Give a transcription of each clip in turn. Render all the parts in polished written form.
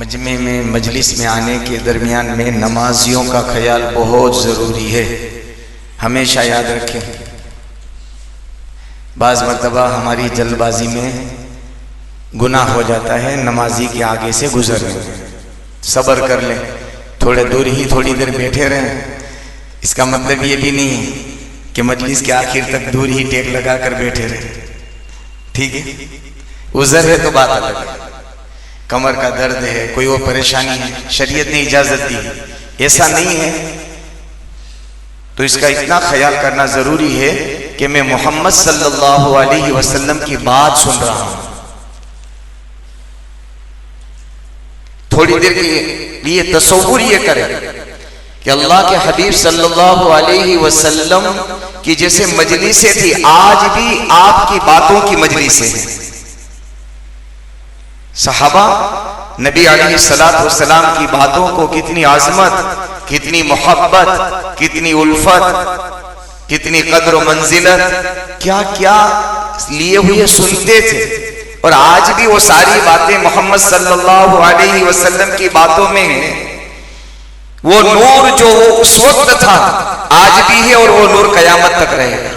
मजमे में मजलिस में आने के दरमियान में नमाजियों का ख्याल बहुत ज़रूरी है। हमेशा याद रखें, बाज़ मरतबा हमारी जल्दबाजी में गुनाह हो जाता है नमाजी के आगे से गुजरने में। सब्र कर लें, थोड़े दूर ही थोड़ी देर बैठे रहें। इसका मतलब ये भी नहीं कि मजलिस के आखिर तक दूर ही टेक लगा कर बैठे रहे, ठीक है। उज़र है तो बात अलग है, कमर का दर्द है, कोई वो परेशानी है, शरीयत ने इजाजत दी, ऐसा नहीं है। तो इसका इतना ख्याल करना जरूरी है कि मैं मोहम्मद सल्लल्लाहु अलैहि वसल्लम की बात सुन रहा हूं। थोड़ी देर के लिए तसव्वुर ये करें कि अल्लाह के हबीब सल्लल्लाहु अलैहि वसल्लम की जैसे मजलिसें थी, आज भी आपकी बातों की मजलिसें हैं। सहाबा नबी अलैहिस्सलातु वस्सलाम की बातों को कितनी आजमत, कितनी मोहब्बत, कितनी उल्फत, कितनी कद्र मंजिलत, क्या क्या लिए हुए सुनते थे। और आज भी वो सारी बातें मोहम्मद सल्लल्लाहु अलैहि वसल्लम की बातों में है। वो नूर जो वो उस वक्त था आज भी है और वो नूर कयामत तक रहेगा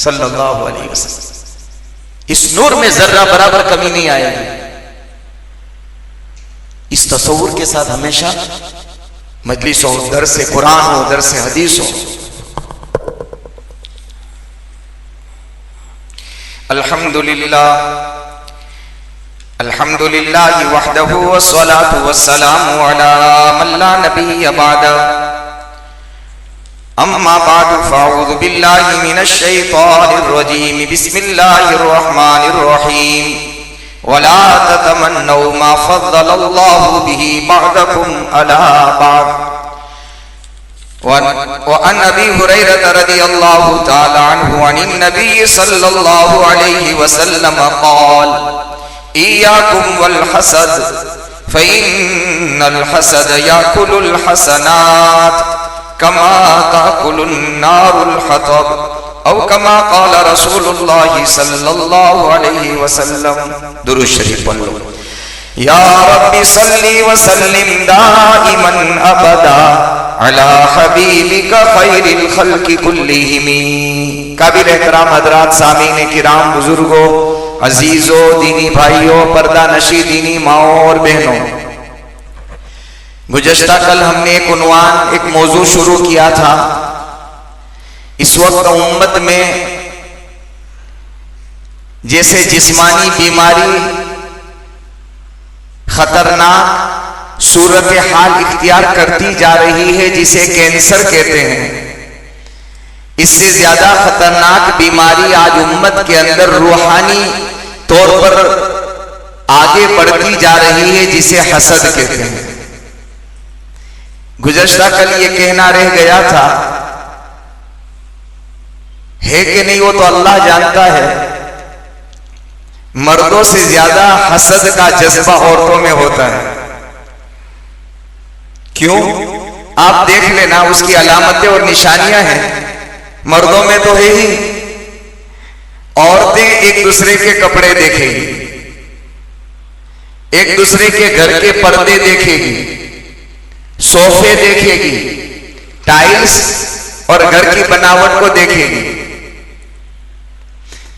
सल्लल्लाहु अलैहि वसल्लम। इस नूर में जर्रा बराबर कमी नहीं आएगी। इस तसव्वुर के साथ हमेशा मजलिस हो, दर्स कुरान हो, दर्स हदीस हो। अल्हम्दुलिल्लाह अल्हम्दुलिल्लाहि वहदहु वस्सलातु वस्सलामु अला मन ला नबिय्य बअदा। अम्मा बअदु फअऊज़ु बिल्लाहि मिनश शैतानिर रजीम। बिस्मिल्लाहिर रहमानिर रहीम। वला ततमन्नौ मा फद्दलल्लाहु बिही बअदकुम अला बअद। वअन अबी हुरैरह रज़ियल्लाहु तआला अन्हु अनिन नबी सल्लल्लाहु अलैहि वसल्लम क़ाल इय्याकुम वल हसद फ़इन्नल हसद याकुलुल हसनात कमा ताकुलुन नारुल हतब औ कमा क़ाल रसूलुल्लाह सल्लल्लाहु अलैहि वसल्लम। दुरूद शरीफ पढ़ लो। या रब्बी सल्ली व सल्लिम दाइमन अबदा अला हबीबिका खैरिल खल्क़ि कुल्लिहिम। काबिल एहतराम हजरात, सामीन किराम, बुजुर्गों, अजीजों, दीनी भाइयों, पर्दा नशी दीनी माओ और बहनों, गुज़श्ता कल हमने एक उन्वान, एक मौजू शुरू किया था। इस वक्त उम्मत में जैसे जिस्मानी बीमारी खतरनाक सूरत हाल इख्तियार करती जा रही है, जिसे कैंसर कहते हैं, इससे ज्यादा खतरनाक बीमारी आज उम्मत के अंदर रूहानी तौर पर आगे बढ़ती जा रही है, जिसे हसद कहते हैं। गुज़श्ता कल ये कहना रह गया था, है कि नहीं वो तो अल्लाह जानता है, मर्दों से ज्यादा हसद का जज्बा औरतों में होता है। क्यों? आप देख लेना, उसकी अलामतें और निशानियां हैं। मर्दों में तो है ही, औरतें एक दूसरे के कपड़े देखेगी, एक दूसरे के घर के पर्दे देखेगी, सोफे देखेगी, टाइल्स और घर की बनावट को देखेगी।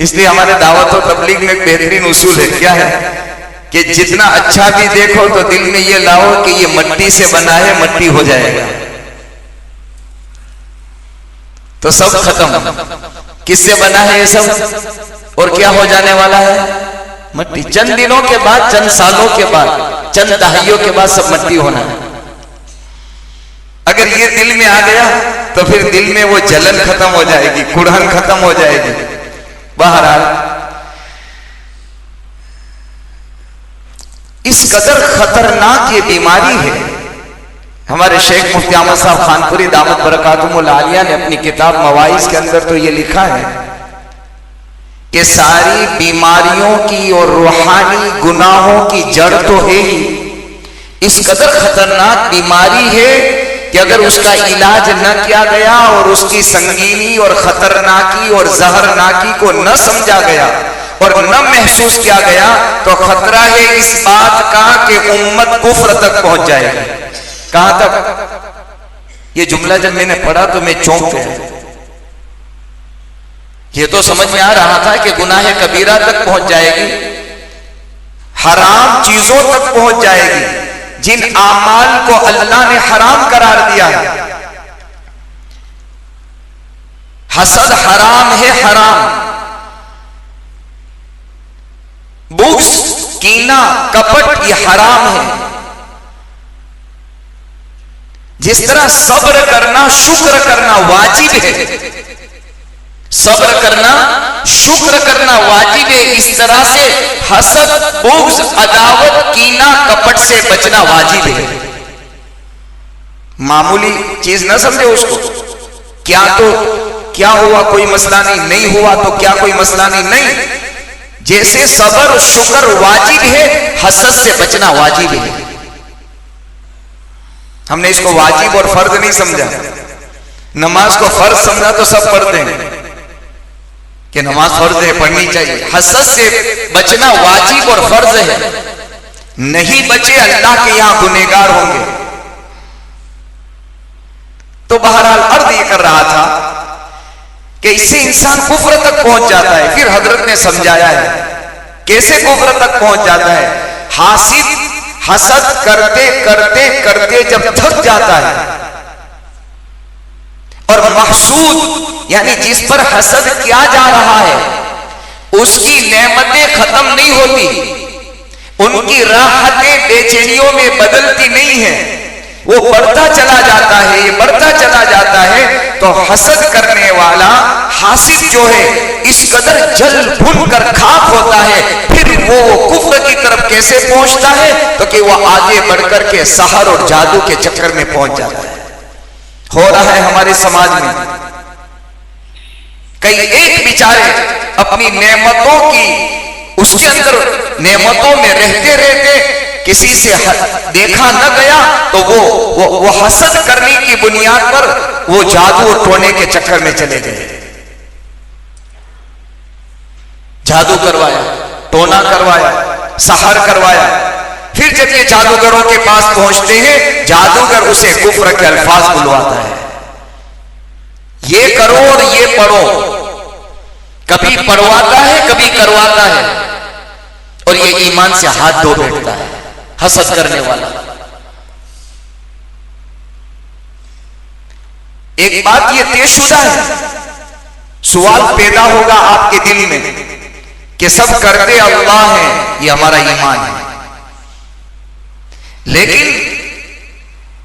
इसलिए हमारे दावत और तबलीग में एक बेहतरीन उसूल है। क्या है कि जितना अच्छा भी देखो तो दिल में ये लाओ कि ये मट्टी से बना है, मट्टी हो जाएगा तो सब खत्म। किससे बना है ये सब और क्या हो जाने वाला है? मट्टी। चंद दिनों के बाद, चंद सालों के बाद, चंद दहाइयों के बाद सब मट्टी होना है। अगर ये दिल में आ गया तो फिर दिल में वो जलन खत्म हो जाएगी, कुड़हन खत्म हो जाएगी। बहरहाल इस कदर खतरनाक ये बीमारी है। हमारे शेख मुफ्ती अहमद साहब खानपुरी दामत बरकातुहुल आलिया ने अपनी किताब मवाइज के अंदर तो ये लिखा है कि सारी बीमारियों की और रूहानी गुनाहों की जड़ तो है ही। इस कदर खतरनाक बीमारी है कि अगर उसका इलाज न किया गया और उसकी संगीनी और खतरनाकी और जहरनाकी को न समझा गया और न महसूस किया गया तो खतरा है इस बात का कि उम्मत कुफ्र तक पहुंच जाएगी। कहां तक? ये जुमला जब मैंने पढ़ा तो मैं चौंक गया। ये तो समझ में आ रहा था कि गुनाह कबीरा तक पहुंच जाएगी, हराम चीजों तक पहुंच जाएगी जिन आमाल को अल्लाह ने हराम करार दिया है। हसद हराम है, हराम। बुग़्ज़, कीना, कपट ये हराम है। जिस तरह सब्र करना, शुक्र करना वाजिब है, सब्र करना, शुक्र करना वाजिब है, इस तरह से हसद, बुग़्ज़, अदावत, कीना, कपट से बचना वाजिब है। मामूली चीज न समझे उसको। क्या तो क्या हुआ, कोई मसला नहीं, नहीं हुआ तो क्या कोई मसला नहीं, नहीं। जैसे सब्र और शुक्र वाजिब है, हसद से बचना वाजिब है। हमने इसको वाजिब और फर्ज नहीं समझा। नमाज को फर्ज समझा तो सब पढ़ते हैं कि नमाज फर्ज है, पढ़नी चाहिए। हसद से बचना वाजिब और फर्ज है। नहीं बचे अल्लाह के यहां गुनहगार होंगे। तो बहरहाल अर्ज ये कर रहा था कि इससे इंसान कुफ्र तक पहुंच जाता है। फिर हजरत ने समझाया है कैसे कुफ्र तक पहुंच जाता है। हासिद हसद करते करते करते जब थक जाता है और महसूद यानी जिस पर हसद किया जा रहा है उसकी नेमतें खत्म नहीं होती, उनकी राहतें बेचैनियों में बदलती नहीं है, वो बढ़ता चला जाता है, ये बढ़ता चला जाता है, तो हसद करने वाला हासिद जो है इस कदर जल भुन कर खाक होता है। फिर वो कुफ्र की तरफ कैसे पहुंचता है तो कि वो आगे बढ़कर के सहर और जादू के चक्कर में पहुंच जाता है। हो रहा है हमारे समाज में। कई एक बेचारे अपनी नेमतों की उसके अंदर नेमतों में रहते रहते किसी से देखा न गया तो वो हसद करने की बुनियाद पर वो जादू और टोने के चक्कर में चले गए। जादू करवाया, टोना करवाया, सहर करवाया। फिर जब ये जादूगरों के पास पहुंचते हैं, जादूगर उसे कुफ्र के अल्फाज बुलवाता है, ये करो और ये पढ़ो। कभी पढ़वाता है, कभी करवाता है, और ये ईमान से हाथ धो बैठता है हसद करने वाला। एक बात ये तयशुदा है, सवाल पैदा होगा आपके दिल में कि सब करते अल्लाह है, ये हमारा ईमान है, लेकिन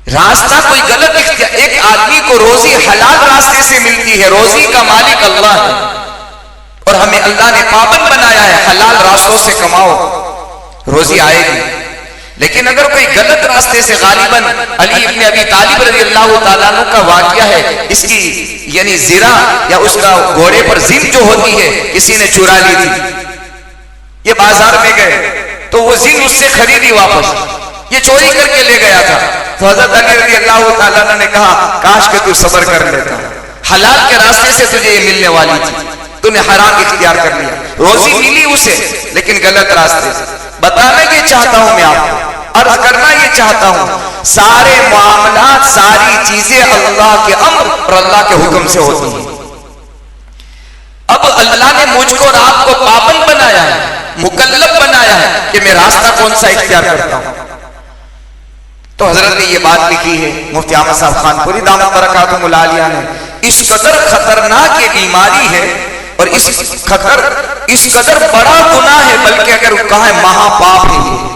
रास्ता कोई गलत इख्तियार। एक आदमी को रोजी हलाल रास्ते से मिलती है, रोजी का मालिक अल्लाह है और हमें अल्लाह ने पाबंद बनाया है हलाल रास्तों से कमाओ, रोजी आएगी। लेकिन अगर कोई गलत रास्ते से, गालिबन अली इब्न अबी तालिब रज़ियल्लाहु ताला अन्हु का वाक़या है, इसकी यानी ज़िरा या उसका घोड़े पर जिन जो होती है किसी ने चुरा ली थी। ये बाजार में गए तो वो जिन उससे खरीदी वापस, ये चोरी करके ले गया था। तो हज़रत अली रज़ियल्लाहु ताला अन्हु ने कहा काश के तू सब्र कर लेता, हलाल के रास्ते से तुझे ये मिलने वाली थी, तूने हराम इख्तियार कर लिया। रोजी मिली उसे लेकिन गलत रास्ते से। बताना ये चाहता हूं मैं आपको, अर्ज करना ये चाहता हूं, सारे मामलात, सारी चीजें अल्लाह के अम्र और अल्लाह के हुक्म से होती हैं। अब अल्लाह ने मुझको और आपको पाबंद बनाया है, मुकल्लफ बनाया है कि मैं रास्ता कौन सा इख्तियार करता हूं। तो हजरत ने ये बात लिखी है, मुफ्ती अहमद साहब खानपुरी दामत बरकातुहुल आलिया ने, इस कदर खतरनाक ये बीमारी है और इस कदर बड़ा गुनाह है, बल्कि अगर कहा है महापाप है, ये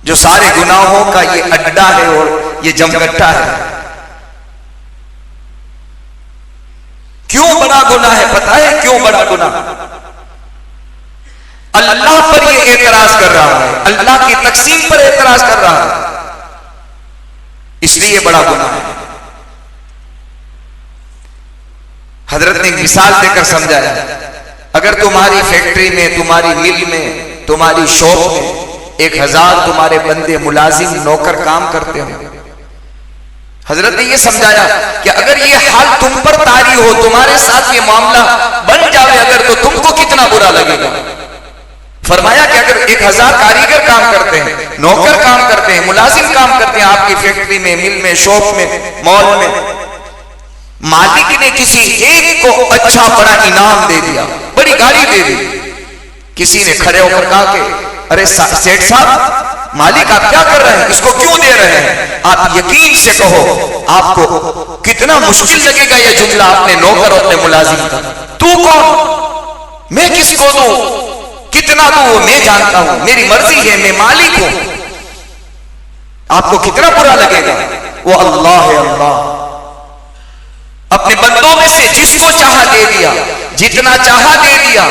जो सारे गुनाहों का ये अड्डा है और ये जमगट्टा है। क्यों बड़ा गुनाह है पता है? क्यों बड़ा गुनाह? अल्लाह पर ये एतराज कर रहा है, अल्लाह की तकसीम पर एतराज कर रहा है, इसलिए बड़ा गुनाह है। हजरत ने मिसाल देकर समझाया, अगर तुम्हारी फैक्ट्री में, तुम्हारी मिल में, तुम्हारी शॉप में 1000 तुम्हारे बंदे मुलाजिम नौकर काम करते हो, हजरत ने ये समझाया कि अगर ये हाल तुम पर तारी हो, तुम्हारे साथ ये मामला बन जाए अगर, तो तुमको कितना बुरा लगेगा। फरमाया कि अगर 1000 कारीगर काम करते हैं, नौकर काम करते हैं, मुलाजिम काम करते हैं आपकी फैक्ट्री में, मिल में, शॉप में, मॉल में, मालिक ने किसी एक को अच्छा बड़ा इनाम दे दिया, बड़ी गाड़ी दे दी, किसी ने खड़े होकर कहा कि अरे सेठ साहब, मालिक आप क्या कर रहे हैं, इसको क्यों दे रहे हैं? आप यकीन से कहो आपको कितना मुश्किल लगेगा यह जुमला अपने नौकर और अपने मुलाजिम का। तू कौन, मैं किसको दूं, कितना दूं वो मैं जानता हूं, मेरी मर्जी है, मैं मालिक हूं। आपको कितना बुरा लगेगा। वो अल्लाह है, अल्लाह अपने बंदों में से जिसको चाहा दे दिया, जितना चाहा दे दिया,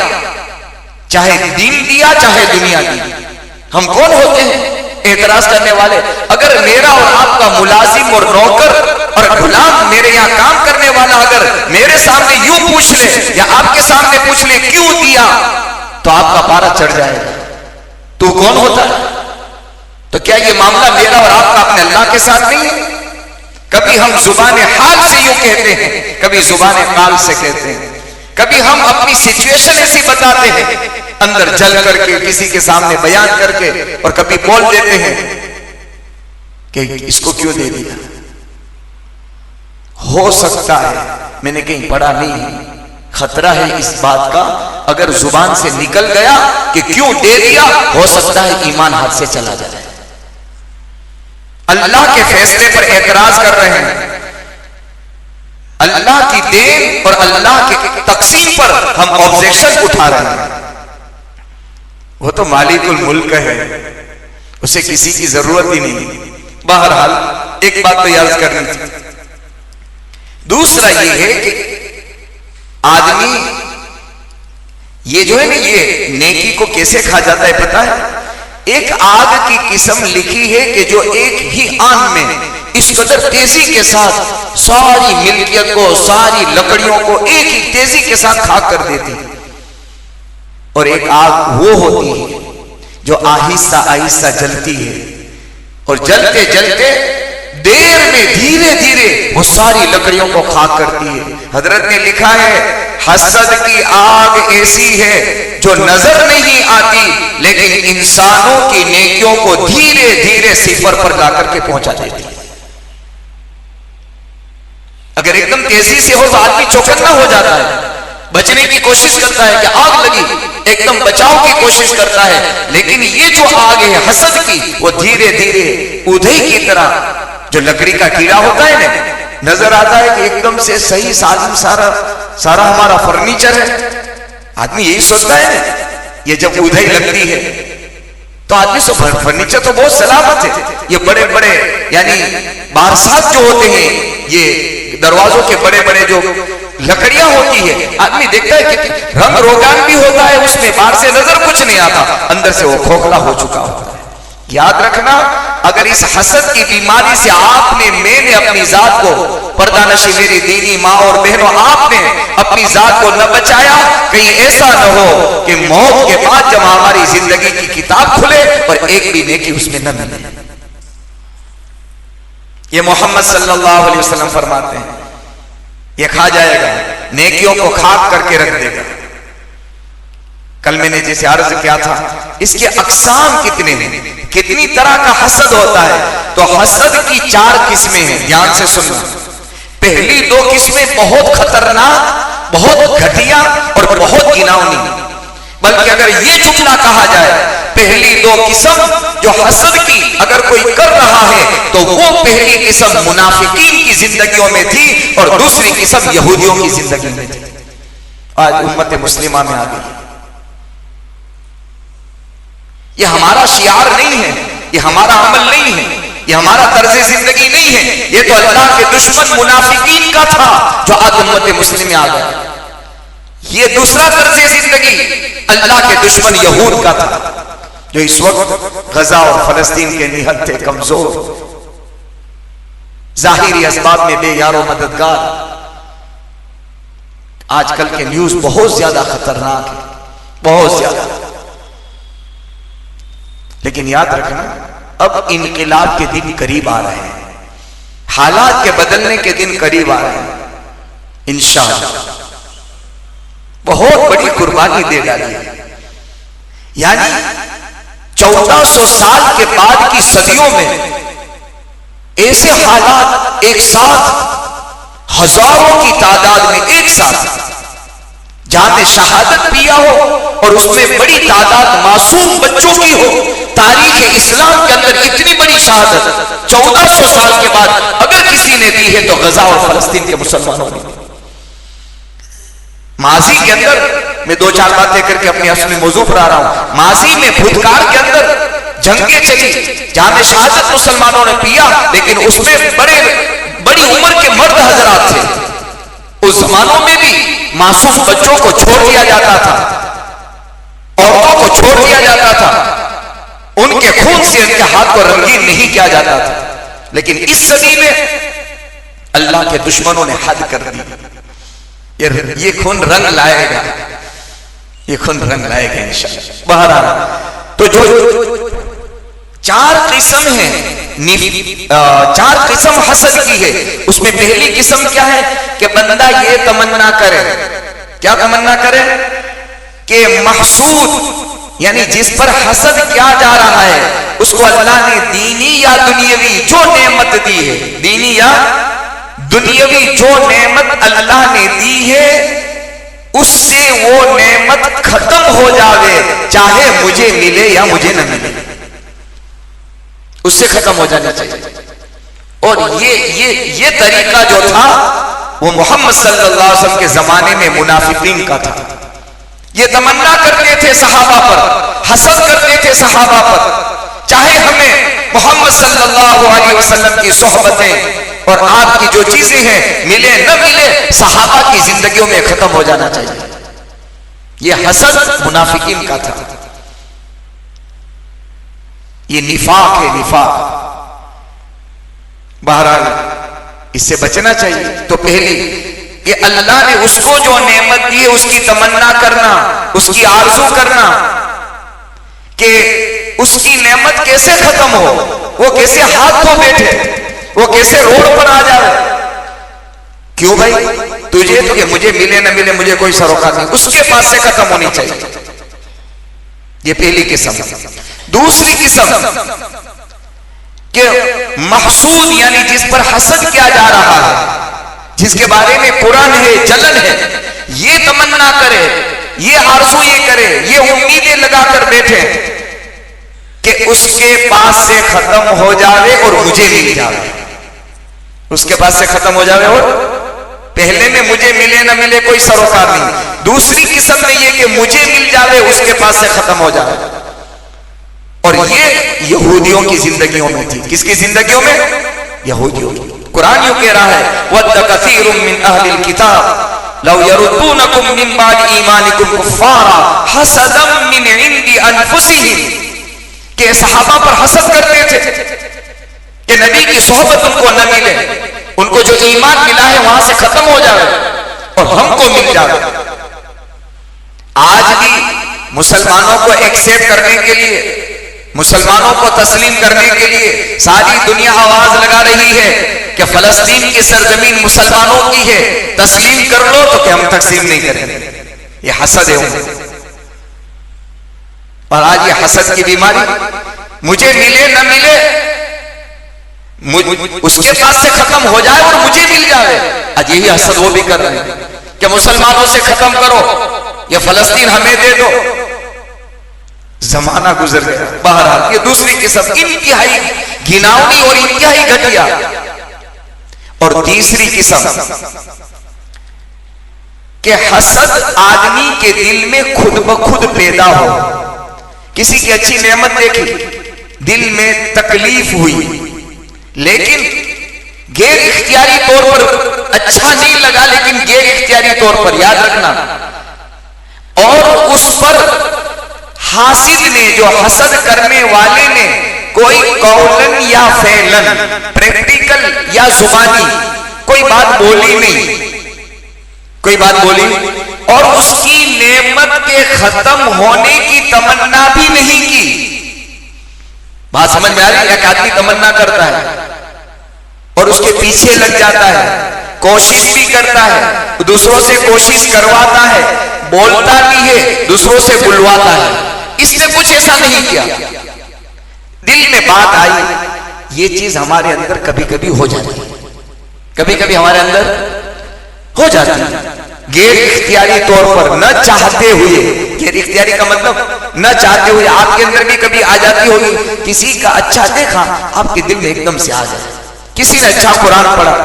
चाहे दीन दिया चाहे दुनिया दी। हम कौन होते हैं एतराज करने वाले? अगर मेरा और आपका मुलाजिम और नौकर और गुलाम, मेरे यहां काम करने वाला, अगर मेरे सामने यूं पूछ ले या आपके सामने पूछ ले क्यों दिया, तो आपका पारा चढ़ जाएगा। तू कौन होता है? तो क्या ये मामला मेरा और आपका अपने अल्लाह के साथ नहीं है? कभी हम जुबान हाल से यूं कहते हैं, कभी जुबान काल से कहते हैं, कभी हम अपनी सिचुएशन ऐसी बताते हैं अंदर जल करके किसी के सामने बयान करके, और कभी बोल देते हैं कि इसको क्यों दे दिया। हो सकता है, मैंने कहीं पढ़ा नहीं है, खतरा है इस बात का, अगर जुबान से निकल गया कि क्यों दे दिया, हो सकता है ईमान हाथ से चला जाए। अल्लाह के फैसले पर एतराज कर रहे हैं, अल्लाह की देन और अल्लाह के तकसीम पर हम ऑब्जेक्शन उठा रहे हैं। वो तो मालिकुल मुल्क है, उसे किसी की जरूरत ही नहीं। बहरहाल एक बात तो याद करनी थी। दूसरा ये है कि आदमी ये जो है ना, ये नेकी को कैसे खा जाता है पता है? एक आग की किस्म लिखी है कि जो एक ही आन में इस कदर तेजी के साथ सारी मिल्कियत को, सारी लकड़ियों को एक ही तेजी के साथ खाक कर देती है। और एक आग वो होती है जो आहिस्ता आहिस्ता जलती है, और जलते जलते देर में धीरे धीरे वो सारी लकड़ियों को खाक करती है। हजरत ने लिखा है, हसद की आग ऐसी है जो नजर नहीं आती, लेकिन इंसानों की नेकियों को धीरे धीरे सिफर पर लाकर के पहुंचा देती है। अगर एकदम तेजी से हो तो आदमी चौकन्ना हो जाता है, बचने की कोशिश करता है कि आग लगी, एकदम बचाव की कोशिश करता है। लेकिन ये जो आग है हसद की, वो धीरे धीरे उधई की तरह, जो लकड़ी का कीड़ा होता है ना, नजर आता है कि एकदम से सही सारा सारा हमारा फर्नीचर है। आदमी यही सोचता है ना, ये जब उधई लगती है तो आदमी से फर्नीचर तो बहुत सलामत है। ये बड़े बड़े यानी बारसात जो होते हैं, ये दरवाजों के बड़े बड़े जो लकड़ियां होती है, आदमी देखता है कि रंग रोगान भी होता है उसमें, बाहर से नजर कुछ नहीं आता, अंदर से वो खोखला हो चुका होता है। याद रखना, अगर इस हसद की बीमारी से आपने, मैंने अपनी जात को, पर्दानशी मेरी दीनी माँ और बहनों, आपने अपनी जात को न बचाया, कहीं ऐसा न हो कि मौत के बाद जब हमारी जिंदगी की किताब खुले और एक भी नेकी उसमें न मिले। ये मोहम्मद सल्लल्लाहु अलैहि वसल्लम फरमाते हैं, ये खा जाएगा, नेकियों को खाक करके रख देगा। कल मैंने जैसे अर्ज किया था, इसके अकसाम कितने हैं, कितनी तरह का हसद होता है। तो हसद की 4 किस्में हैं, ध्यान से सुनना। पहली 2 किस्में बहुत खतरनाक, बहुत घटिया और बहुत घिनौनी, बल्कि अगर ये जुमला कहा जाए, पहली 2 किस्म जो हसद की अगर कोई कर रहा है तो वो पहली किस्म मुनाफिकीन की जिंदगियों में थी और दूसरी किस्म यहूदियों की जिंदगी में थी। आज उम्मत मुस्लिमा में आ गई। ये हमारा शियार नहीं है, ये हमारा अमल नहीं है, ये हमारा तर्ज जिंदगी नहीं है, ये तो अल्लाह के दुश्मन मुनाफिकीन का था जो आज उम्मत मुस्लिम में आ गया। ये दूसरा तर्ज जिंदगी अल्लाह के दुश्मन यहूद का था, जो इस वक्त गजा और फलस्तीन के निहत्थे थे, कमजोर, जाहिरी असबाब में बेयारो मददगार। आजकल के न्यूज बहुत ज्यादा खतरनाक है, बहुत ज्यादा। लेकिन याद रखना, अब इनकलाब के दिन करीब आ रहे हैं। हालात के बदलने के दिन करीब आ रहे हैं इंशाअल्लाह। बहुत बड़ी कुर्बानी दे डाली है, यानी 1400 साल के बाद की सदियों में ऐसे हालात एक साथ हजारों की तादाद में एक साथ जहां में शहादत पिया हो और उसमें बड़ी तादाद मासूम बच्चों की हो। तारीख इस्लाम के अंदर इतनी बड़ी शहादत 1400 साल के बाद अगर किसी ने दी है तो गजा और फलस्तीन के मुसलमानों ने। माजी के अंदर मैं दो चार बातें करके अपने असली मौजू पर आ रहा हूं। माजी में भूतकाल के अंदर जंगें चली जहां में शहादत मुसलमानों ने पिया, लेकिन उसमें बड़ी उम्र के मर्द हजरात थे। उस जमानों में भी मासूम बच्चों को छोड़ दिया जाता था, औरतों को छोड़ दिया जाता था, उनके खून से उनके हाथ को रंगीन नहीं किया जाता था। लेकिन इस सदी में अल्लाह के दुश्मनों ने हद कर दी। ये खून रंग लाएगा, ये खून रंग लाएगा इंशाअल्लाह। बहरहाल तो जो चार किस्म है, चार किस्म हसद की है। उसमें पहली किस्म क्या है कि बंदा ये तमन्ना करे, क्या तमन्ना करे कि महसूद यानी जिस पर हसद किया जा रहा है उसको अल्लाह ने दीनी या दुनियावी जो नेमत दी है, दीनी या दुनियावी जो नेमत अल्लाह ने दी है उससे वो नेमत खत्म हो जावे, चाहे मुझे मिले या मुझे न मिले, उससे खत्म हो जाना चाहिए। और ये तरीका जो था वो मोहम्मद सल्लल्लाहु अलैहि वसल्लम के जमाने में मुनाफिकीन का था। ये तमन्ना करते थे सहाबा पर, हसद करते थे सहाबा पर, चाहे हमें मोहम्मद सल्लल्लाहु अलैहि वसल्लम की सोहबतें और आपकी जो चीजें हैं मिले न मिले, सहाबा की जिंदगियों में खत्म हो जाना चाहिए। ये हसद मुनाफिकीन का था, ये निफाक है, निफाक। बहरहाल इससे बचना चाहिए। तो पहले कि अल्लाह ने उसको जो नेमत दी है उसकी तमन्ना करना, उसकी आरज़ू करना कि उसकी नेमत कैसे खत्म हो, वो कैसे हाथ धो बैठे, वो कैसे रोड पर आ जाए। क्यों भाई, तुझे तो कि मुझे मिले न मिले मुझे कोई सरोकार नहीं, उसके पास से खत्म होनी चाहिए। ये पहली किस्म। दूसरी किस्म कि महसूद यानी जिस पर हसद किया जा रहा है, जिसके बारे में कुरान है, जलन है, ये तमन्ना करे, ये आरज़ू ये करे, ये उम्मीदें लगाकर बैठे कि उसके पास से खत्म हो जावे और मुझे मिल जावे, उसके पास से खत्म हो जावे और पहले में मुझे मिले ना मिले कोई सरोकार नहीं। दूसरी किस्म में ये कि मुझे मिल जावे, उसके पास से खत्म हो जावे। और ये यहूदियों की जिंदगियों में थी। किसकी जिंदगियों में? यहूदियों की। कुरान यूं कह रहा है वद्द कसीरुम मिन अहलिल किताब लौ यरुद्दूनकुम मिन बादि ईमानिकुम कुफ्फारा हसदम मिन इंदी अनफुसिहिम, के सहाबा पर हसद करते थे कि नबी की सोहबत उनको न मिले, उनको जो ईमान मिला है वहां से खत्म हो जाए और हमको मिल जाए। आज भी मुसलमानों को एक्सेप्ट करने के लिए, मुसलमानों को तस्लीम करने के लिए सारी दुनिया आवाज लगा रही है कि फलस्तीन की सरजमीन मुसलमानों की है, तस्लीम कर लो, तो कि हम तस्लीम नहीं करेंगे। ये हसद है। और आज ये हसद की बीमारी, मुझे मिले न मिले, उसके पास से खत्म हो जाए और मुझे मिल जाए। आज यही हसद वो भी कर रहे हैं कि मुसलमानों से खत्म करो, ये फलस्तीन हमें दे दो। जमाना गुजर गया। बहरहाल ये दूसरी किस्म इंतहाई घिनौनी और इंतहाई घटिया। और तीसरी किस्म कि हसद आदमी के दिल में खुद ब खुद पैदा हो। किसी की अच्छी नेमत देखी, दिल में तकलीफ हुई, लेकिन गैर इख्तियारी तौर पर अच्छा नहीं लगा, लेकिन गैर इख्तियारी तौर पर याद रखना, और उस पर हासिद ने, जो हसद करने वाले ने कोई कौलन या फैलन, प्रैक्टिकल या जुबानी कोई बात बोली नहीं, कोई बात बोली और उसकी नेमत के खत्म होने की तमन्ना भी नहीं की। बात समझ में आ रही है? एक आदमी तमन्ना करता है और उसके पीछे लग जाता है, कोशिश भी करता है, दूसरों से कोशिश करवाता है, बोलता भी है, दूसरों से बुलवाता है। इसने कुछ ऐसा नहीं किया, दिल में बात आई। ये चीज हमारे अंदर कभी कभी हो जाती है, कभी कभी हमारे अंदर हो जाती है गैर इख्तियारी तौर पर, न चाहते हुए। गैर इख्तियारी का मतलब न चाहते हुए आपके अंदर भी कभी आ जाती होगी। किसी का अच्छा देखा, आपके दिल में एकदम से आ जाए। किसी ने अच्छा कुरान पढ़ा,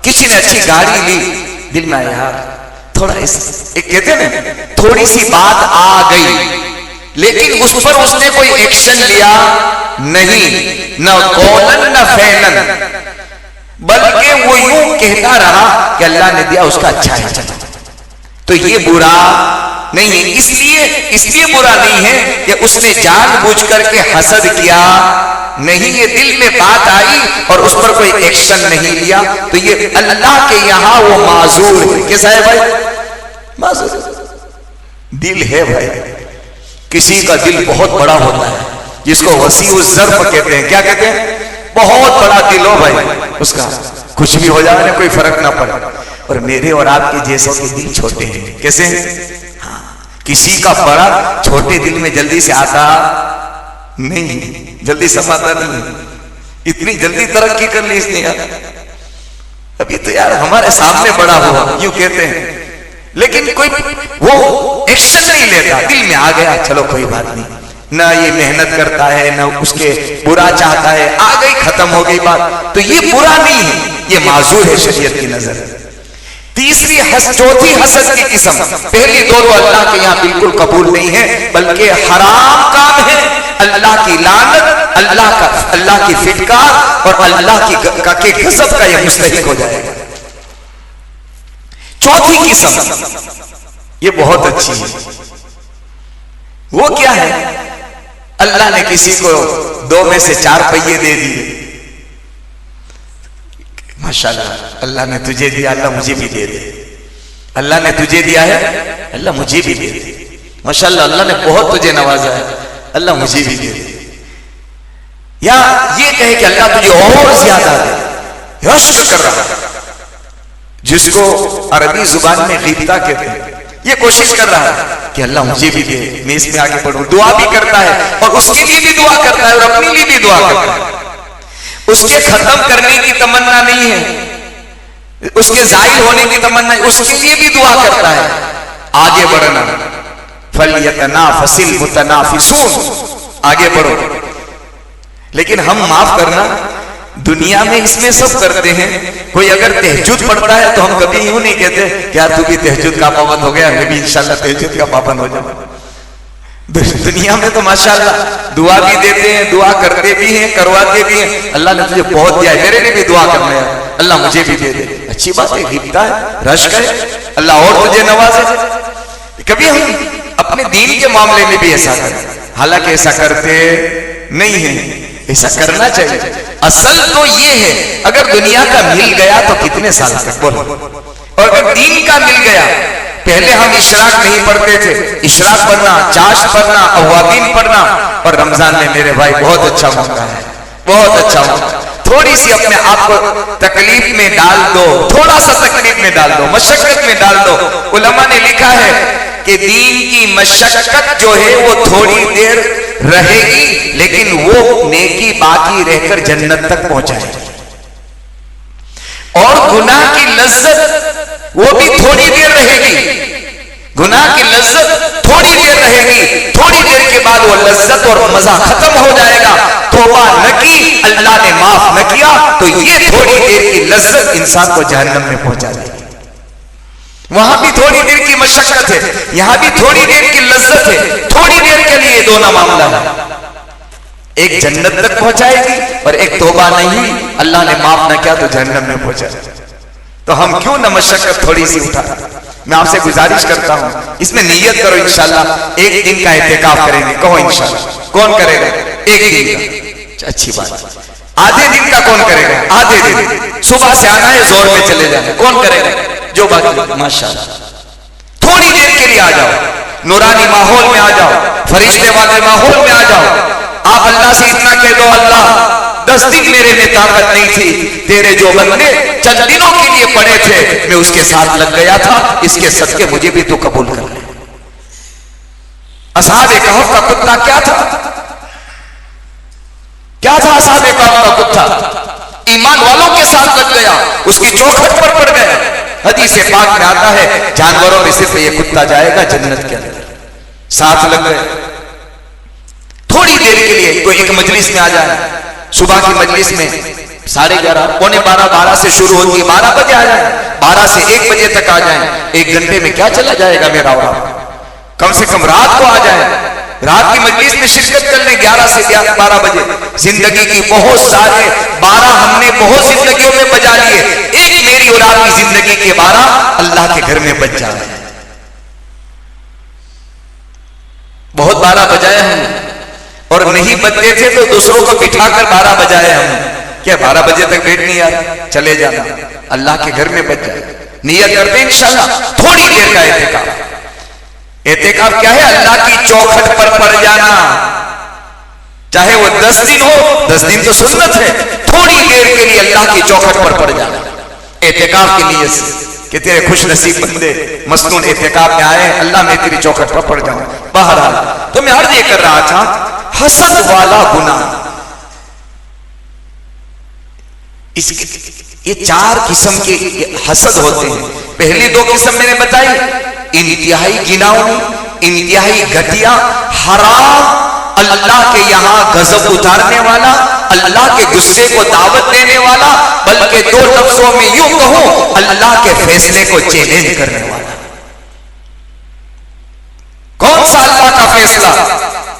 किसी ने अच्छी गाड़ी ली, दिल में आया यार थोड़ा एक कहते हैं ना, थोड़ी सी बात आ गई, लेकिन उस पर उसने कोई एक्शन लिया नहीं, न कौलन न फैलन, बल्कि वो यूं कहता रहा कि अल्लाह ने दिया उसका अच्छा है, चलो। तो ये बुरा नहीं है, इसलिए बुरा नहीं है कि उसने जानबूझ करके हसद किया नहीं, ये दिल में बात आई और उस पर कोई एक्शन नहीं लिया, तो ये अल्लाह के यहां वो माजूर है। कैसा है भाई? माजूर दिल है भाई। किसी का दिल बहुत बड़ा होता है, जिसको वसीउ ज़र्फ कहते हैं। क्या कहते हैं? बहुत बड़ा दिल हो भाई, उसका कुछ भी हो जाए ना कोई फर्क ना पड़े। और मेरे और आपके जैसों के दिल छोटे हैं। कैसे? हाँ, किसी का बड़ा छोटे दिल में जल्दी से आता नहीं, जल्दी समाता नहीं। इतनी जल्दी तरक्की कर ली इसने यार, अभी तो यार हमारे सामने बड़ा हुआ, यूं कहते हैं, लेकिन कोई वो एक्शन नहीं लेता। दिल में आ गया, चलो कोई बात नहीं, ना ये मेहनत करता है, ना उसके बुरा चाहता है, आ गई, खत्म हो गई बात। तो ये बुरा नहीं है, ये माजूर है शरीयत की नजर। चौथी हसद की किस्म, पहली दो तो अल्लाह के यहाँ बिल्कुल कबूल नहीं है, बल्कि हराम काम है, अल्लाह की लानत, अल्लाह की फिटकार और अल्लाह के गज़ब का यह मुस्तहिक हो जाएगा। चौथी किस्म ये बहुत अच्छी है। वो क्या है? अल्लाह ने किसी को 2 में से 4 पहिए दे दिए, माशाल्लाह, अल्लाह ने तुझे दिया, अल्लाह मुझे भी दे दे। अल्लाह ने तुझे दिया है, अल्लाह मुझे भी दे दे। माशाल्लाह, अल्लाह ने बहुत तुझे नवाजा है, अल्लाह मुझे भी दे दे। या ये कहे कि अल्लाह तुझे और ज्यादा दे, यश कर रहा है, जिसको अरबी जुबान में गिब्ता कहते हैं। ये कोशिश कर रहा है कि अल्लाह मुझे भी दे, मैं इसमें आगे बढ़ूं। दुआ भी करता है और उसके लिए भी दुआ करता है और अपने लिए भी दुआ करता है। उसके खत्म करने की तमन्ना नहीं है, उसके जाहिर होने की तमन्ना, उसके लिए भी दुआ करता है आगे बढ़ना। फलयतनाफसिल मुतनाफिसून, आगे बढ़ो। लेकिन हम माफ करना, दुनिया में इसमें सब करते हैं। कोई अगर तहज्जुद पढ़ता है तो हम कभी यूं नहीं कहते क्या तू भी तहज्जुद का पाबंद हो गया, मैं भी इंशाल्लाह तहज्जुद का पाबंद हो जाऊं। दुनिया में तो माशाल्लाह दुआ भी देते हैं, दुआ करते भी हैं, करवाते भी हैं। अल्लाह ने तुझे बहुत दिया है, मेरे लिए भी दुआ करना है, अल्लाह मुझे भी दे दे। अच्छी बात है, गिफ्ता है, रश्क है, अल्लाह और तुझे नवाजे। कभी हम अपने दीन के मामले में भी ऐसा करें, हालांकि ऐसा करते नहीं है, ऐसा करना चाहिए। असल तो ये है, अगर दुनिया का मिल गया तो कितने साल तक बोलो, और अगर दीन का मिल गया, पहले हम इशराक नहीं पढ़ते थे, इशराक पढ़ना, चाश पढ़ना, अवाबीन पढ़ना, और रमजान में मेरे भाई बहुत अच्छा मौका है, बहुत अच्छा मौका। थोड़ी सी अपने आप को तकलीफ में डाल दो, थोड़ा सा तकलीफ में डाल दो, मशक्कत में डाल दो। उलमा ने लिखा है कि दीन की मशक्कत जो है वो थोड़ी देर रहेगी, लेकिन वो नेकी बाकी रहकर जन्नत तक पहुंचाएगी। और गुनाह की लज्जत वो भी थोड़ी देर रहेगी, गुनाह की लज्जत थोड़ी देर रहेगी, थोड़ी देर के बाद वो लज्जत और मजा खत्म हो जाएगा। तौबा न की, अल्लाह ने माफ न किया, तो ये थोड़ी देर की लज्जत इंसान को जहन्नम में पहुंचा देगी। वहां भी थोड़ी देर की मशक्कत है, यहां भी थोड़ी देर की लज्जत है, थोड़ी देर के लिए दोनों मामला है। एक जन्नत तक पहुंचाएगी और एक तौबा नहीं, अल्लाह ने माफ न किया तो जहन्नम में पहुंचा। तो हम क्यों न मशक्कत थोड़ी सी उठा। मैं आपसे गुजारिश करता हूं, इसमें नियत करो इंशाल्लाह एक दिन का एहतिकाफ करेंगे। कहो इंशाल्लाह। कौन करेगा? एक दिन का, अच्छी बात। आधे दिन का कौन करेगा? आधे दिन, सुबह से आना है, जोर में चले जाना, कौन करेगा? जो बाकी माशाल्लाह थोड़ी देर के लिए आ जाओ, नूरानी माहौल में आ जाओ, फरिश्ते वाले माहौल में आ जाओ। आप अल्लाह से इतना कह दो, अल्लाह 10 दिन मेरे में ताकत नहीं थी, तेरे जो बंदे चंद दिनों के लिए पड़े थे, मैं उसके साथ लग गया था, इसके सदके मुझे भी तो कबूल कर ले। असहाबे कहफ का कुत्ता क्या था? क्या था असहाबे कहफ का कुत्ता? ईमान वालों के साथ लग गया, उसकी चौखट पर पड़ गया। हदीस पाक में आता है, जानवरों में सिर्फ ये कुत्ता जाएगा जन्नत के अंदर। साथ लग गए। थोड़ी देर के लिए कोई एक मजलिस में आ जाए, सुबह की मजलिस में 11:30 पौने 12 से शुरू होती है, 12 बजे आ जाए, 12 से 1 बजे तक आ जाए, 1 घंटे में क्या चला जाएगा मेरा? और कम से कम रात को आ जाए, रात की मजलिस में शिरकत कर ले 11 से 12 बजे। जिंदगी की बहुत सारे 12 हमने बहुत जिंदगियों में बजा लिए, एक मेरी और आपकी जिंदगी के 12 अल्लाह के घर में बज जाए। बहुत 12 बजाए हमने, और नहीं बजते थे तो दूसरों को बिठाकर 12 बजाए हमने। क्या 12 बजे तक बैठ नहीं यार, चले जाना, अल्लाह के घर में बज जाए। नियत करते इंशाल्लाह थोड़ी देर का एहतिकाफ। एहतिकाफ क्या है? अल्लाह की चौखट पर पड़ जाना, चाहे वो 10 दिन हो, 10 दिन तो सुन्नत है, थोड़ी देर के लिए अल्लाह की चौखट पर पड़ जाना एहतिकाफ की नीयत से कि तेरे खुश नसीब बंदे मसनून एहतिकाफ में आए, अल्लाह मैं तेरी चौखट पर पड़ जाऊं। बहरहाल तो मैं अर्ज ये कर रहा था, हसद वाला गुनाह, ये 4 किस्म के हसद होते हैं। पहली 2 किस्म मैंने बताई, इंतहाई गिनाऊं, इंतहाई घटिया, हराम, अल्लाह के यहां गजब उतारने वाला, अल्लाह के गुस्से को दावत देने वाला, बल्कि 2 लफ्जों में यूं कहूं, अल्लाह के फैसले को चैलेंज करने वाला। कौन सा अल्लाह का फैसला?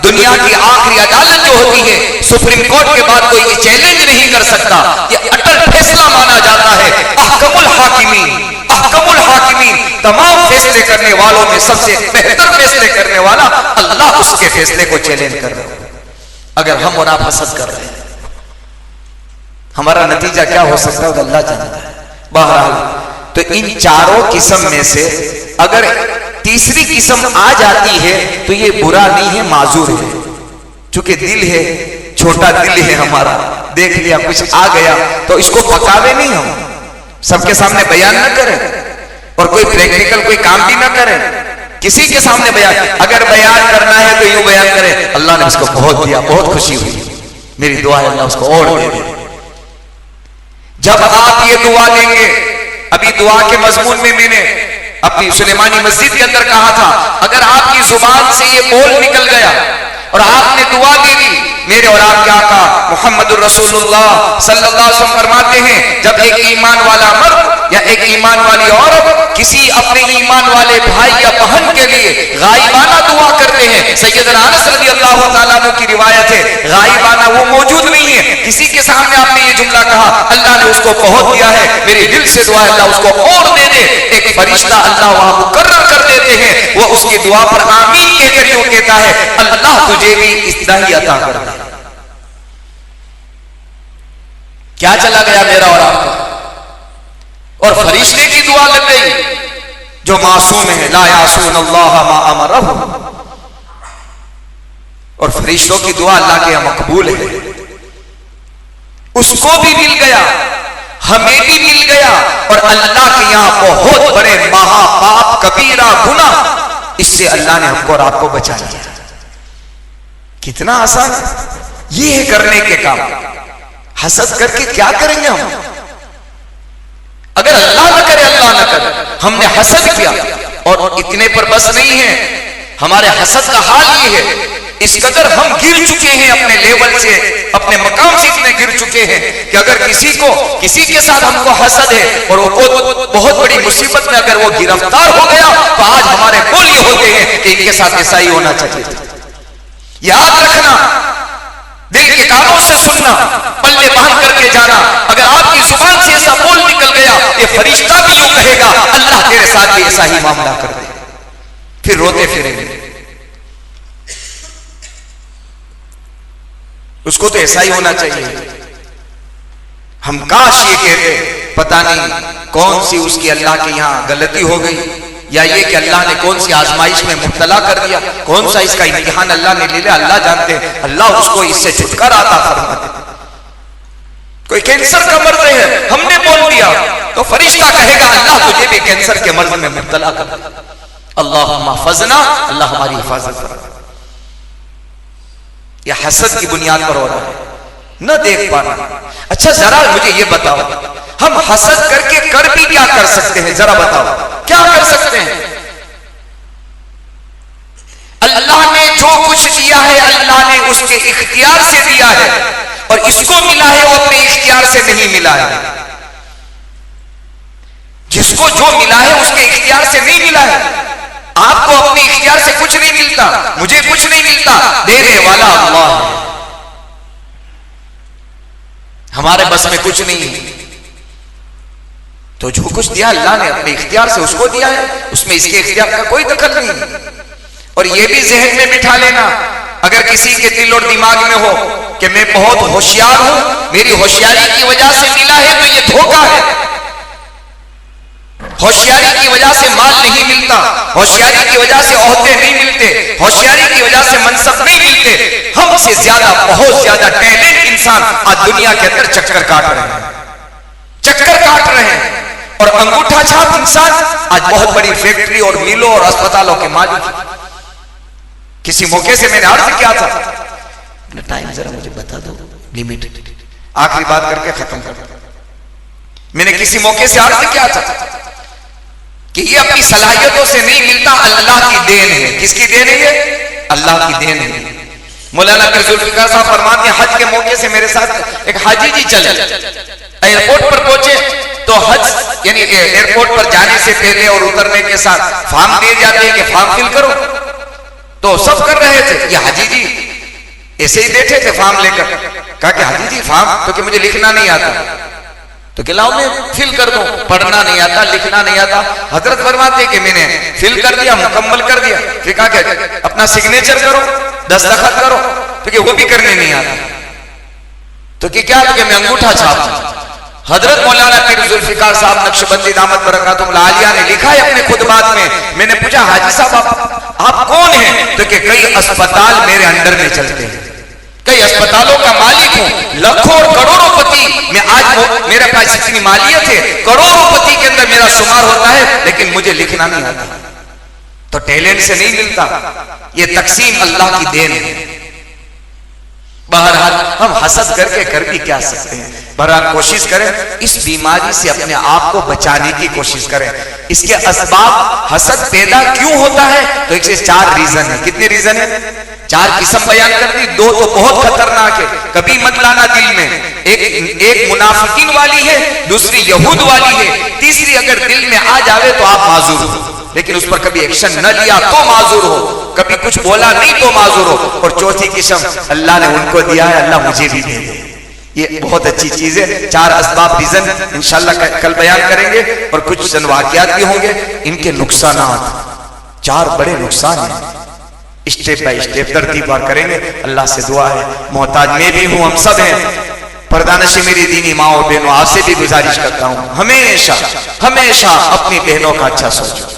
दुनिया की आखिरी अदालत जो होती है, सुप्रीम कोर्ट के बाद कोई चैलेंज नहीं कर सकता, यह अटल फैसला माना जाता है। अहकमुल हाकिमीन, अहकमुल हाकिमीन, तमाम फैसले करने वालों में सबसे बेहतर फैसले करने वाला अल्लाह, उसके फैसले को चैलेंज कर रहे हो। अगर हम और आप हसद कर रहे हैं, हमारा नतीजा क्या हो सकता है अल्लाह जानता है। बहरहाल तो इन 4 किस्म में से अगर तीसरी किस्म आ जाती है तो ये बुरा नहीं है, माजूर है। चूंकि दिल है, छोटा दिल है हमारा, देख लिया कुछ आ गया तो इसको पकावे नहीं, हम सबके सामने बयान न करें, और कोई प्रैक्टिकल कोई काम भी ना करें किसी के सामने बयान। अगर बयान करना है तो यूं बयान करें, अल्लाह ने उसको बहुत दिया, बहुत खुशी हुई, मेरी दुआ है अल्लाह उसको और दे दे। जब आप ये दुआ देंगे, अभी दुआ के मजमून में मैंने अपनी सुलेमानी मस्जिद के अंदर कहा था, अगर आपकी जुबान से ये बोल निकल गया और आपने दुआ दे दी, मेरे और आपके आका मुहम्मदुर रसूलुल्लाह सल्लल्लाहु अलैहि वसल्लम फरमाते हैं, जब एक ईमान वाला मर्द या एक ईमान वाली औरत किसी अपने ईमान वाले भाई या बहन के लिए गायबाना दुआ करते हैं, सैयदना अनस रज़ियल्लाहु ताला अन्हु की रिवायत है, गायबाना वो मौजूद नहीं है, किसी के सामने आपने ये जुमला कहा, अल्लाह ने उसको बहुत दिया है, मेरे दिल से दुआ है अल्लाह उसको और दे दे, एक फरिश्ता अल्लाह वहां मुकर्रर कर देते हैं, वो उसकी दुआ पर आमीन कहकर यूं कहता है, अल्लाह तुझे भी इतना ही अता कर दे। क्या चला गया मेरा और आपका? और फरिश्ते की दुआ लग गई जो मासूम है, ला यासून अल्लाह मा अमरहु, और फरिश्तों की दुआ अल्लाह के यहां मकबूल है। उसको भी मिल गया, हमें भी मिल गया, और अल्लाह के यहां बहुत बड़े महापाप कबीरा गुनाह, इससे अल्लाह ने हमको और आपको बचा लिया। कितना आसान है ये है करने के काम। हसद करके क्या करेंगे हम? अगर अल्लाह न करे, अल्लाह न करे, हमने हसद किया और इतने पर बस नहीं है, हमारे हसद का हाल ये है, इस कदर हम गिर चुके हैं अपने लेवल से, अपने मकाम से इतने गिर चुके हैं कि अगर किसी के साथ हमको हसद है और वो बहुत बड़ी मुसीबत में अगर वो गिरफ्तार हो गया तो आज हमारे बोल ये होते हैं कि इनके साथ ऐसा ही होना चाहिए। याद रखना, दिल के कानों से सुनना, पल्ले बांध करके जाना, अगर आपकी जुबान से ऐसा बोल निकल गया, ये फरिश्ता भी यूं कहेगा, अल्लाह तेरे साथ भी ऐसा ही मामला कर दे, फिर रोते फिरेंगे। उसको तो ऐसा ही होना चाहिए। हम काश ये कहते, पता नहीं कौन सी उसकी अल्लाह के यहां गलती हो गई, या ये कि अल्लाह ने कौन सी आजमाइश में मुब्तला कर दिया, कौन सा इसका इम्तिहान अल्लाह ने ले लिया, अल्लाह जानते हैं, अल्लाह उसको इससे छुटकारा अता फरमा दे। कोई कैंसर का मर्ज है, हमने बोल दिया तो फरिश्ता कहेगा अल्लाह तुझे भी कैंसर के मर्ज में मुब्तला कर दे, अल्लाहुम्मा फजना, अल्लाह हमारी हिफाजत कर। यह हसद की बुनियाद पर हो रहा है, न देख पाना। अच्छा जरा मुझे ये बताओ, हम हसद करके कर भी क्या कर सकते हैं? जरा बताओ क्या कर सकते हैं? अल्लाह ने जो कुछ दिया है अल्लाह ने उसके इख्तियार से दिया है, और इसको मिला है वो अपने इख्तियार से नहीं मिला है। जिसको जो मिला है उसके इख्तियार से नहीं मिला है। आपको अपने इख्तियार से कुछ नहीं मिलता, मुझे कुछ नहीं मिलता, देने वाला अल्लाह है। हमारे बस में कुछ नहीं है। तो जो कुछ दिया अल्लाह ने अपने इख्तियार से उसको दिया है, उसमें इसके इख्तियार का कोई दखल नहीं। और यह भी जहन में बिठा लेना, अगर किसी के दिल और दिमाग में हो कि मैं बहुत होशियार हूं, मेरी होशियारी की वजह से मिला है, तो यह धोखा है। होशियारी की वजह से माल नहीं मिलता, होशियारी की वजह से ओहदे नहीं मिलते, होशियारी की वजह से मनसब नहीं मिलते। हमसे ज्यादा, बहुत ज्यादा टैलेंट इंसान आज दुनिया के अंदर चक्कर काट रहे हैं, चक्कर काट रहे हैं। और अंगूठा छाप इंसान आज बहुत बड़ी फैक्ट्री और मिलों और अस्पतालों के मालिक। किसी मौके से मैंने अर्ज किया था, टाइम जरा मुझे बता दो, लिमिट, आखिरी बात करके खत्म कर। मैंने किसी मौके से अर्ज किया था कि ये अपनी सलाहियतों से नहीं मिलता, अल्लाह की देन है। किसकी देन है ये? अल्लाह की देन है। मौलाना पीर जुल्फिकार साहब फरमाते हैं, हज के मौके से मेरे साथ एक हाजी जी चले, एयरपोर्ट पर पहुंचे तो हज यानी एयरपोर्ट पर जाने से पहले और उतरने के साथ फॉर्म दिए जाते हैं कि फॉर्म फिल करो, तो सब कर रहे थे। ये हाजी जी ऐसे ही बैठे थे फॉर्म लेकर। कहा कि हाजी जी फॉर्म, तो कि मुझे लिखना नहीं आता, तो कि लाओ मैं फिल कर दूं। पढ़ना नहीं आता, लिखना नहीं आता। हजरत फरमाते कि मैंने फिल कर दिया, मुकम्मल कर दिया। फिर कहा कि अपना सिग्नेचर करो, दस्तखत करो, तो कि वो भी करने नहीं आता। तो कि क्या? तो कि मैं अंगूठा छाप। हजरत मौलाना पीर जुल्फिकार साहब नक्शबंदी दामत बरकातुहुल आलिया ने लिखा है अपने खुतबात में। मैंने पूछा हाजी साहब आप कौन हैं? तो कि कई अस्पताल मेरे अंडर में चलते हैं, कई अस्पतालों का मालिक हूं, लाखों और करोड़ों पति मैं आज मेरे पास इतनी मालियत है, करोड़ों पति के अंदर मेरा शुमार होता है, लेकिन मुझे लिखना नहीं आता। तो टैलेंट से नहीं मिलता, ये तकसीम अल्लाह की देन है। बहरहाल हम हसद करके कर भी क्या सकते हैं। बहरहाल कोशिश करें इस बीमारी से अपने आप को बचाने की कोशिश करें। इसके असबाब, हसद पैदा क्यों होता है, तो इसके 4 रीजन है। कितने रीजन है? 4 किस्म बयान कर दी। 2 तो बहुत खतरनाक है, कभी मत लाना दिल में। एक मुनाफिकीन वाली है, दूसरी यहूद वाली है, तीसरी अगर दिल में आ जावे तो आप माजूर हो, लेकिन उस पर कभी एक्शन न लिया तो माजूर हो, कभी कुछ बोला नहीं तो माजूर हो। और चौथी किस्म अल्लाह ने उनको दिया है, अल्लाह मुझे भी दे दे। ये बहुत अच्छी चीज है। 4 असबाब रीजन इंशाल्लाह कल बयान करेंगे, और कुछ वाकयात भी होंगे। इनके नुकसानात, 4 बड़े नुकसान हैं। स्टेप बाय स्टेप तरतीबवार करेंगे। अल्लाह से दुआ है, मोहताज मैं भी हूं, हम सब हैं। पर्दानशी मेरी दीनी माओ बहनों, आपसे भी गुजारिश करता हूं, हमेशा हमेशा अपनी बहनों का अच्छा सोचो।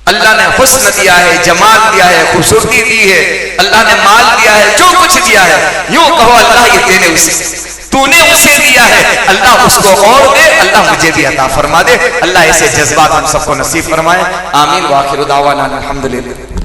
अल्लाह ने हुस्न दिया है, जमाल दिया है, खूबसूरती दी है, अल्लाह ने माल दिया है, जो कुछ दिया है, यूं कहो अल्लाह ये तेने उसे, तूने उसे दिया है, अल्लाह उसको और दे, अल्लाह मुझे भी अता फरमा दे। अल्लाह ऐसे जज्बात हम सबको नसीब फरमाए। आमीन। व आखिर दावाना अल्हम्दुलिल्लाह।